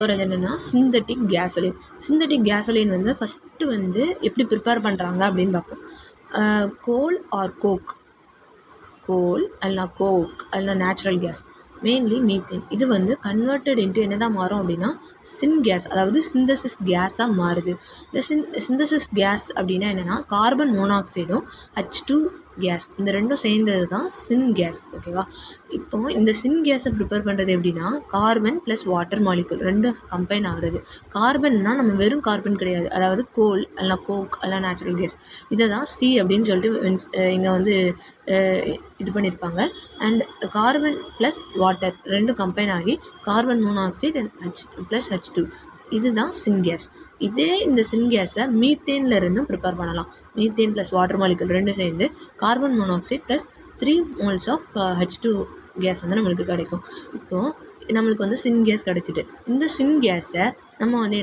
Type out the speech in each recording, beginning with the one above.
போகிறது என்னென்னா synthetic gasoline. Synthetic gasoline வந்து ஃபஸ்ட்டு வந்து எப்படி ப்ரிப்பேர் பண்ணுறாங்க அப்படின்னு பார்ப்போம். கோல் ஆர் கோக், கோல் அல்லனா கோக் அல்லனா நேச்சுரல் கேஸ், மெயின்லி மீத்தேன். இது வந்து கன்வெர்ட்டட் இன்ட்டு என்ன தான் மாறும் அப்படின்னா சின் கேஸ், அதாவது சிந்தசிஸ் கேஸாக மாறுது. இந்த சிந்தசிஸ் கேஸ் அப்படின்னா என்னென்னா கார்பன் மோனாக்சைடும் H2 கேஸ், இந்த ரெண்டும் சேர்ந்தது தான் சின் கேஸ். ஓகேவா? இப்போ இந்த சின் கேஸை ப்ரிப்பேர் பண்ணுறது எப்படின்னா கார்பன் ப்ளஸ் வாட்டர் மாலிகுல் ரெண்டும் கம்பைன் ஆகுறது. கார்பன்னா நம்ம வெறும் கார்பன் கிடையாது, அதாவது கோல் அல்லனா கோக் அல்லனா நேச்சுரல் கேஸ், இதை தான் சி அப்படின்னு சொல்லிட்டு இங்கே வந்து இது பண்ணியிருப்பாங்க. அண்ட் கார்பன் ப்ளஸ் வாட்டர் ரெண்டும் கம்பைன் ஆகி கார்பன் மோனாக்சைடு அண்ட் H+H2, இதுதான் சின் கேஸ். இந்த சின் கேஸை மீத்தேனில் இருந்தும் ப்ரிப்பேர் பண்ணலாம். மீத்தேன் ப்ளஸ் வாட்டர் மாலிகுல் ரெண்டும் சேர்ந்து carbon monoxide plus 3 moles of H2 gas வந்து நம்மளுக்கு கிடைக்கும். இப்போது நம்மளுக்கு வந்து சின் கேஸ் கிடச்சிட்டு இந்த சின் கேஸை நம்ம வந்து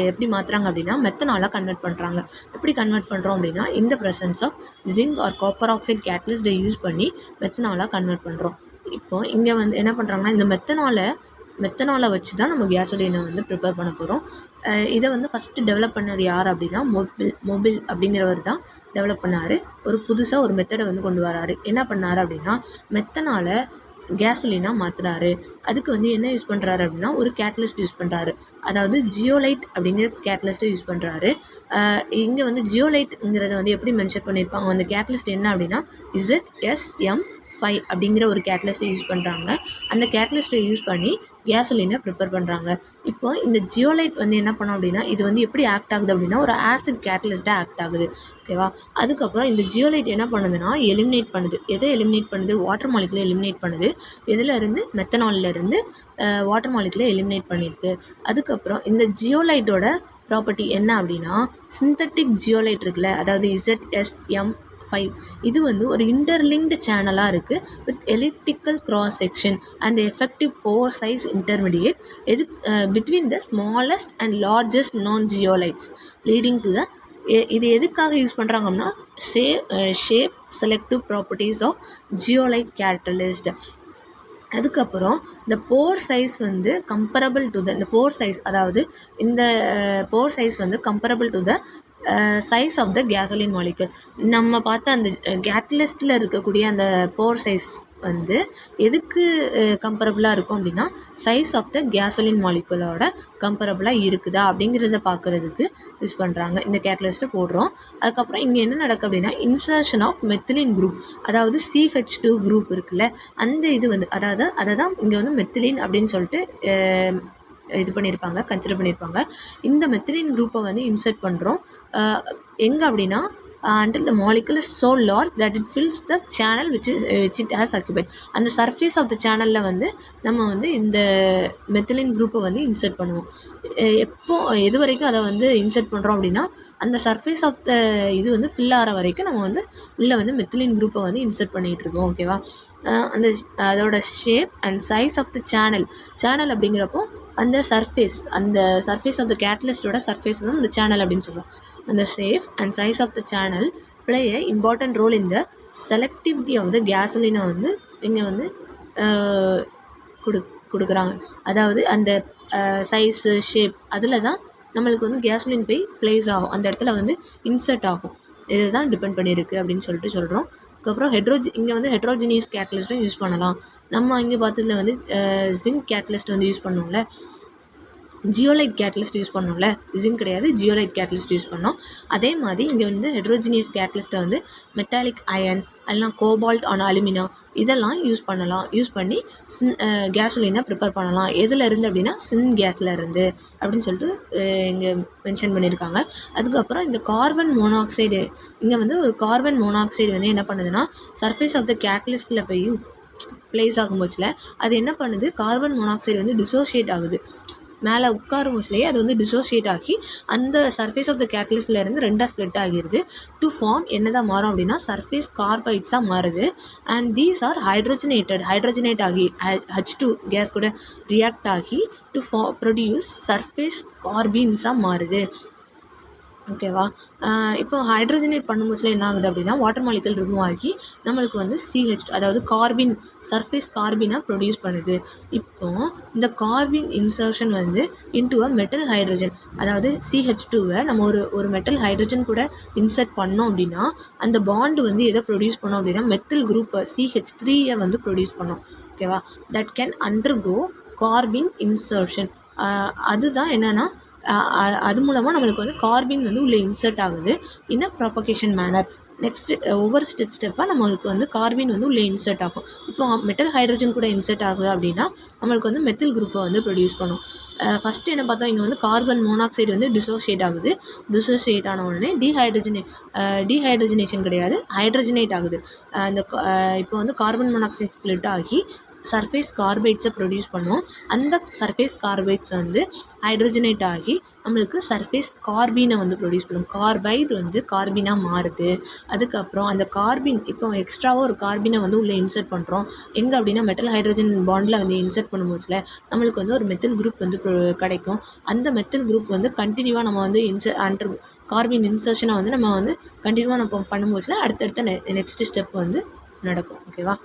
எப்படி மாற்றுறாங்க அப்படின்னா மெத்தனாலாக கன்வெர்ட் பண்ணுறாங்க. எப்படி கன்வெர்ட் பண்ணுறோம் அப்படின்னா இந்த presence of zinc or copper oxide கேட்டலிஸ்ட்டை யூஸ் பண்ணி மெத்தனாலாக கன்வெர்ட் பண்ணுறோம். இப்போது இங்கே வந்து என்ன பண்ணுறாங்கன்னா இந்த மெத்தனாலை வச்சு தான் நம்ம கேசோலினை வந்து ப்ரிப்பேர் பண்ண போகிறோம். இதை வந்து ஃபஸ்ட்டு டெவலப் பண்ணது யார் அப்படின்னா மொபில் அப்படிங்கிறவர் தான் டெவலப் பண்ணார். புதுசாக ஒரு மெத்தடை வந்து கொண்டு வராரு. என்ன பண்ணார் அப்படின்னா மெத்தனாலை கேசோலினாக மாற்றுறாரு. அதுக்கு வந்து என்ன யூஸ் பண்ணுறாரு அப்படின்னா ஒரு கேட்டலிஸ்ட் யூஸ் பண்ணுறாரு, அதாவது ஜியோலைட் அப்படிங்கிற கேட்டலிஸ்ட்டை யூஸ் பண்ணுறாரு. இங்கே வந்து ஜியோலைட்டுங்கிறத வந்து எப்படி மென்ஷன் பண்ணியிருப்பாங்க, அந்த கேட்டலிஸ்ட் என்ன அப்படின்னா ZSM5 அப்படிங்கிற ஒரு கேட்டலிஸ்ட்டை யூஸ் பண்ணுறாங்க. அந்த கேட்டலிஸ்ட்டை யூஸ் பண்ணி கேசோலினை ப்ரிப்பேர் பண்ணுறாங்க. இப்போ இந்த ஜியோலைட் வந்து என்ன பண்ணோம் அப்படின்னா இது வந்து எப்படி ஆக்ட் ஆகுது அப்படின்னா ஒரு ஆசிட் கேட்டலிஸ்ட்டாக ஆக்ட் ஆகுது. ஓகேவா? அதுக்கப்புறம் இந்த ஜியோலைட் என்ன பண்ணுதுன்னா எலிமினேட் பண்ணுது. எதை எலிமினேட் பண்ணுது? வாட்டர் மாலிகுலை எலிமினேட் பண்ணுது. எதில் இருந்து? மெத்தனாலிருந்து வாட்டர் மாலிகுலை எலிமினேட் பண்ணிடுது. அதுக்கப்புறம் இந்த ஜியோலைட்டோட ப்ராப்பர்ட்டி என்ன அப்படின்னா சிந்தட்டிக் ஜியோலைட் இருக்குல்ல, அதாவது ZSM5, இது வந்து ஒரு இன்டர்லிங்க்டு சேனலாக இருக்குது with elliptical cross section and effective pore size intermediate between the smallest and largest நான் ஜியோலைட்ஸ் லீடிங் டு த இது எதுக்காக யூஸ் பண்ணுறாங்க அப்படின்னா shape selective properties of zeolite catalyst. அதுக்கப்புறம் இந்த போர் சைஸ் வந்து கம்பரபிள் டு இந்த போர் சைஸ், அதாவது இந்த போர் சைஸ் வந்து comparable to the size of the gasoline molecule. நம்ம பார்த்த அந்த கேட்டலிஸ்ட்டில் இருக்கக்கூடிய அந்த போர் சைஸ் வந்து எதுக்கு கம்பரபிளாக இருக்கும் அப்படின்னா சைஸ் ஆஃப் த கேசோலின் மாலிகுலோட கம்பரபிளாக இருக்குதா அப்படிங்கிறத பார்க்குறதுக்கு யூஸ் பண்ணுறாங்க. இந்த கேட்டலிஸ்ட்டை போடுறோம். அதுக்கப்புறம் இங்கே என்ன நடக்கும் அப்படின்னா இன்சர்ஷன் ஆஃப் மெத்திலின் குரூப், அதாவது CH2 குரூப் இருக்குல்ல, அந்த இது வந்து அதை தான் இங்கே வந்து மெத்திலின் அப்படின்னு சொல்லிட்டு இது பண்ணியிருப்பாங்க, கன்சிடர் பண்ணியிருப்பாங்க. இந்த மெத்திலின் குரூப்பை வந்து இன்சர்ட் பண்ணுறோம். எங்கே அப்படின்னா until the molecule is so large that it fills the channel which it has occupied. அந்த சர்ஃபேஸ் ஆஃப் த சேனலில் வந்து நம்ம வந்து இந்த மெத்திலின் குரூப்பை வந்து இன்சர்ட் பண்ணுவோம். எது வரைக்கும் அதை வந்து இன்சர்ட் பண்ணுறோம் அப்படின்னா அந்த சர்ஃபேஸ் ஆஃப் த இது வந்து ஃபில் ஆகிற வரைக்கும் நம்ம வந்து உள்ளே வந்து மெத்திலின் குரூப்பை வந்து இன்சர்ட் பண்ணிகிட்டு இருக்கோம். ஓகேவா? அதோட shape and size of the channel அப்படிங்கிறப்போ அந்த சர்ஃபேஸ் ஆஃப் த கேட்டலிஸ்டோட சர்ஃபேஸ் தான் இந்த சேனல் அப்படின்னு சொல்கிறோம். அந்த shape and size of the channel play a important role in the selectivity of the கேசோலினை வந்து இங்கே வந்து கொடுக்குறாங்க. அதாவது அந்த சைஸு ஷேப் அதில் தான் நம்மளுக்கு வந்து கேசோலின் போய் ப்ளேஸ் ஆகும், அந்த இடத்துல வந்து இன்சர்ட் ஆகும். இது தான் டிபெண்ட் பண்ணியிருக்கு அப்படின்னு சொல்லிட்டு சொல்கிறோம். அதுக்கப்புறம் இங்கே வந்து ஹெட்ரோஜினியஸ் கேட்டலிஸ்ட்டும் யூஸ் பண்ணலாம். நம்ம இங்கே பார்த்ததுல வந்து ஜிங்க் கேட்டலிஸ்ட் வந்து யூஸ் பண்ணுவோம்ல, ஜியோலைட் கேட்டலிஸ்ட் யூஸ் பண்ணோம்ல, ஜிங்க் கிடையாது, ஜியோலைட் கேட்டலிஸ்ட் யூஸ் பண்ணோம். அதே மாதிரி இங்கே வந்து ஹெட்ரோஜினியஸ் கேட்டலிஸ்ட்டை வந்து மெட்டாலிக் அயன் இல்லைனா கோபால்ட் ஆன் அலுமினா இதெல்லாம் யூஸ் பண்ணி கேசோலினை ப்ரிப்பேர் பண்ணலாம். எதில் இருந்து அப்படின்னா சின் கேஸில் இருந்து அப்படின்னு சொல்லிட்டு இங்கே மென்ஷன் பண்ணியிருக்காங்க. அதுக்கப்புறம் இந்த கார்பன் மோனாக்சைடு, இங்கே வந்து ஒரு கார்பன் மோனாக்சைடு வந்து என்ன பண்ணுதுன்னா சர்ஃபேஸ் ஆஃப் த கேட்டலிஸ்ட்டில் போய் ப்ளேஸ் ஆகும்போதுல அது என்ன பண்ணுது, கார்பன் மோனாக்சைடு வந்து டிசோஷியேட் ஆகுது. மேலே உட்காரும் போதுலேயே அது வந்து டிசோஷியேட் ஆகி அந்த சர்ஃபேஸ் ஆஃப் த கேட்டலிஸ்ட்லேருந்து ரெண்டாக ஸ்ப்ளிட் ஆகிடுது. டு ஃபார்ம் என்னதான் மாறும் அப்படின்னா சர்ஃபேஸ் கார்பைட்ஸாக மாறுது. அண்ட் தீஸ் ஆர் ஹைட்ரஜனேட் ஆகி H2 கேஸ் கூட ரியாக்ட் ஆகி டு ப்ரொடியூஸ் சர்ஃபேஸ் கார்பீன்ஸாக மாறுது. ஓகேவா? இப்போ ஹைட்ரஜனேட் பண்ணும்போதுல என்ன ஆகுது அப்படின்னா, வாட்டர் மாலிக்யூல் ரிமூவ் ஆகி நம்மளுக்கு வந்து CH அதாவது கார்பின் சர்ஃபேஸ் கார்பினை ப்ரொடியூஸ் பண்ணுது. இப்போ இந்த கார்பின் இன்சர்ஷன் வந்து இன்டூ அ மெட்டல் ஹைட்ரஜன், அதாவது CH2வை நம்ம ஒரு மெட்டல் ஹைட்ரஜன் கூட இன்சர்ட் பண்ணோம் அப்படின்னா, அந்த பாண்டு வந்து எதை ப்ரொடியூஸ் பண்ணோம் அப்படின்னா, மெத்தில் குரூப்பை CH3யை வந்து ப்ரொடியூஸ் பண்ணோம். ஓகேவா? That can undergo Corbin insertion. அதுதான் என்னென்னா, அது மூலமாக நம்மளுக்கு வந்து கார்பின் வந்து உள்ளே இன்சர்ட் ஆகுது இன் அ ப்ராபகேஷன் மேனர். நெக்ஸ்ட்டு ஒவ்வொரு ஸ்டெப்பாக நம்மளுக்கு வந்து கார்பின் வந்து உள்ளே இன்சர்ட் ஆகும். இப்போ மெட்டல் ஹைட்ரஜன் கூட இன்சர்ட் ஆகுது அப்படின்னா நம்மளுக்கு வந்து மெத்தில் குரூப்பை வந்து ப்ரொடியூஸ் பண்ணும். ஃபஸ்ட்டு என்ன பார்த்தோம், இங்கே வந்து கார்பன் மோனாக்சைடு வந்து டிசோசியேட் ஆகுது. டிசோசியேட் ஆன உடனே டீஹைட்ரஜனேஷன் கிடையாது, ஹைட்ரஜனேட் ஆகுது. இப்போ வந்து கார்பன் மோனாக்சைடு ஸ்ப்ளிட் ஆகி சர்ஃபேஸ் கார்பைட்ஸை ப்ரொடியூஸ் பண்ணும். அந்த சர்ஃபேஸ் கார்பைட்ஸ் வந்து ஹைட்ரஜனேட் ஆகி நம்மளுக்கு சர்ஃபேஸ் கார்பீனை வந்து ப்ரொடியூஸ் பண்ணும். கார்பைடு வந்து கார்பீனாக மாறுது. அதுக்கப்புறம் அந்த கார்பின் இப்போ எக்ஸ்ட்ராவாக ஒரு கார்பினை வந்து உள்ளே இன்சர்ட் பண்ணுறோம். எங்கே அப்படின்னா மெட்டல் ஹைட்ரஜன் பாண்டில் வந்து இன்சர்ட் பண்ணும்போதுல நம்மளுக்கு வந்து ஒரு மெத்தில் குரூப் வந்து கிடைக்கும். அந்த மெத்தில் குரூப் வந்து கண்டினியூவாக நம்ம வந்து கார்பின் இன்சர்ஷனை வந்து நம்ம வந்து கண்டினியூவாக நம்ம பண்ணும்போதுல அடுத்தடுத்த நெக்ஸ்ட் ஸ்டெப் வந்து நடக்கும். ஓகேவா?